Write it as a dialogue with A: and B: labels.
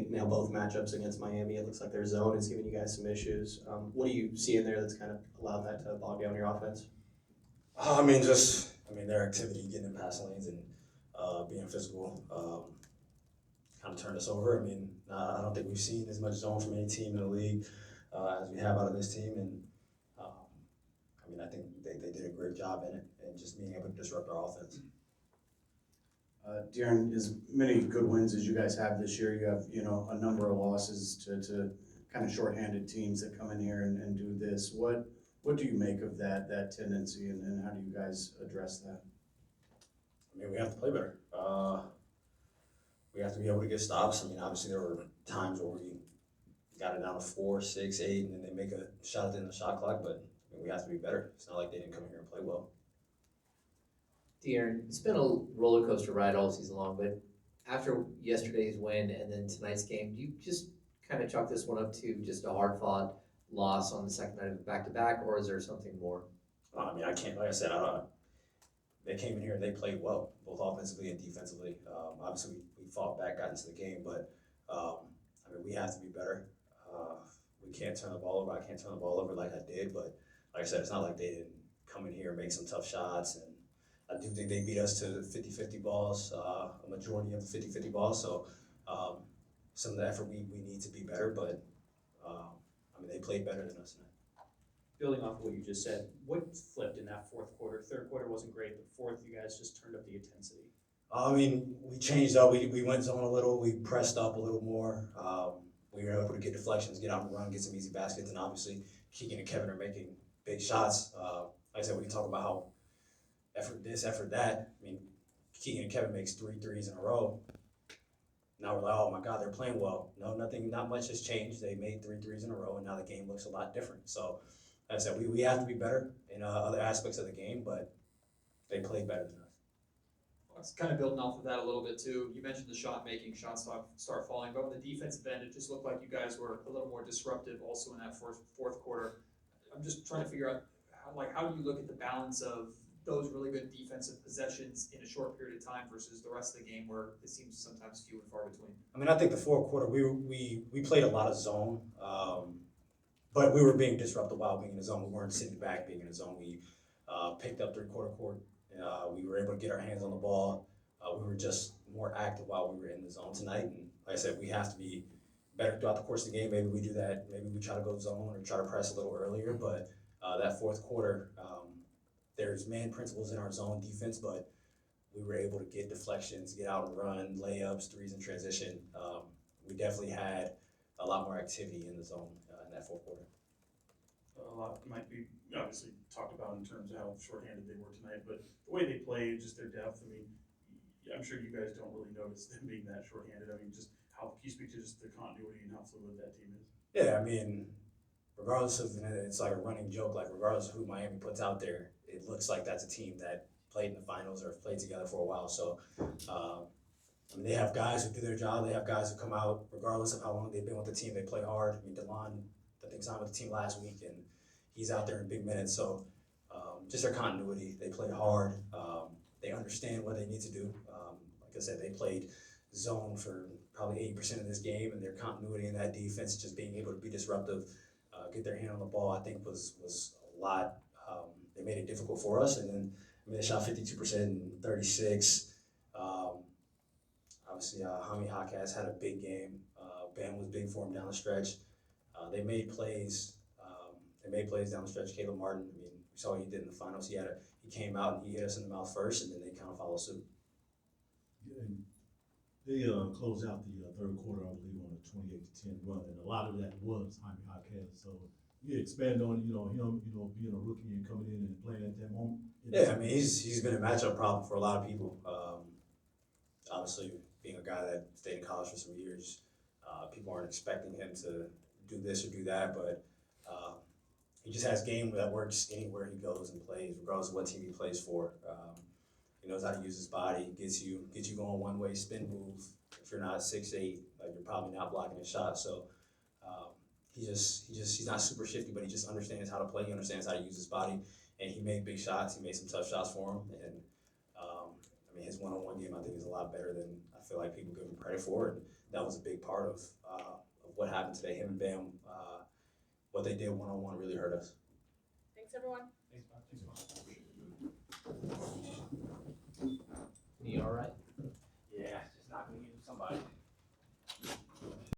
A: think now both matchups against Miami, it looks like their zone is giving you guys some issues. What do you see in there that's kind of allowed that to bog down your offense?
B: Their activity, getting in passing lanes and being physical, kind of turned us over. I don't think we've seen as much zone from any team in the league as we have out of this team, and I think they did a great job in it and just being able to disrupt our offense.
C: De'Aaron, as many good wins as you guys have this year, you have a number of losses to kind of shorthanded teams that come in here and do this. What do you make of that tendency, and how do you guys address that?
B: We have to play better. We have to be able to get stops. Obviously there were times where we got it down to 4, 6, 8, and then they make a shot at the end of the shot clock, but we have to be better. It's not like they didn't come here and play well.
D: De'Aaron, it's been a roller coaster ride all season long, but after yesterday's win and then tonight's game, do you just kind of chalk this one up to just a hard-fought loss on the second night of back-to-back, or is there something more?
B: I can't, like I said, they came in here and they played well, both offensively and defensively. Obviously, we fought back, got into the game, but we have to be better. We can't turn the ball over. I can't turn the ball over like I did, but like I said, it's not like they didn't come in here and make some tough shots, and I do think they beat us to 50-50 balls, a majority of the 50-50 balls, so some of the effort we need to be better, but they played better than us tonight.
E: Building off of what you just said, what flipped in that fourth quarter? Third quarter wasn't great, but fourth, you guys just turned up the intensity.
B: We changed up. We went zone a little. We pressed up a little more. We were able to get deflections, get out and run, get some easy baskets, and obviously Keegan and Kevin are making big shots. Like I said, we can talk about how effort this, effort that. Keegan and Kevin makes 3 threes in a row. Now we're like, oh my God, they're playing well. No, not much has changed. They made 3 threes in a row, and now the game looks a lot different. So, like I said, we have to be better in other aspects of the game, but they played better than us.
F: It's kind of building off of that a little bit too. You mentioned the shot making, shots start falling, but on the defensive end, it just looked like you guys were a little more disruptive also in that fourth quarter. I'm just trying to figure out how do you look at the balance of those really good defensive possessions in a short period of time versus the rest of the game where it seems sometimes few and far between?
B: I think the fourth quarter we played a lot of zone, but we were being disruptive while being in the zone. We weren't sitting back being in the zone. We picked up three-quarter court. We were able to get our hands on the ball. We were just more active while we were in the zone tonight. And like I said, we have to be better throughout the course of the game. Maybe we do that. Maybe we try to go zone or try to press a little earlier. But that fourth quarter, there's man principles in our zone defense, but we were able to get deflections, get out and run, layups, threes in transition. We definitely had a lot more activity in the zone in that fourth quarter.
G: A lot might be obviously talked about in terms of how shorthanded they were tonight, but the way they play, just their depth, I'm sure you guys don't really notice them being that shorthanded. Just how, can you speak to just the continuity and how fluid that team is?
B: Yeah, regardless of, it's like a running joke, like regardless of who Miami puts out there, it looks like that's a team that played in the finals or have played together for a while. So, they have guys who do their job. They have guys who come out, regardless of how long they've been with the team, they play hard. DeLon, I think, signed with the team last week, and he's out there in big minutes. So, just their continuity. They play hard. They understand what they need to do. Like I said, they played zone for probably 80% of this game, and their continuity in that defense, just being able to be disruptive, get their hand on the ball, I think was a lot. They made it difficult for us, and then they shot 52% and 36. Obviously, Jaime Jaquez had a big game. Bam was big for him down the stretch. They made plays. Down the stretch. Caleb Martin, we saw what he did in the finals. He came out and he hit us in the mouth first, and then they kind of followed suit.
H: Yeah, they closed out the third quarter, I believe, on a 28-10 run, and a lot of that was Jaime Jaquez. So you expand on him, being a rookie and coming in and playing at that moment.
B: Yeah, he's been a matchup problem for a lot of people. Obviously, being a guy that stayed in college for some years, people aren't expecting him to do this or do that, but he just has game that works anywhere he goes and plays, regardless of what team he plays for. He knows how to use his body, gets you going one way, spin move. If you're not 6'8", you're probably not blocking his shot. So he's not super shifty, but he just understands how to play. He understands how to use his body, and he made big shots. He made some tough shots for him, and his one-on-one game I think is a lot better than I feel like people give him credit for. And that was a big part of what happened today. Him and Bam, what they did one-on-one really hurt us.
I: Thanks, everyone.
E: Thanks, Bob. Thanks, Bob.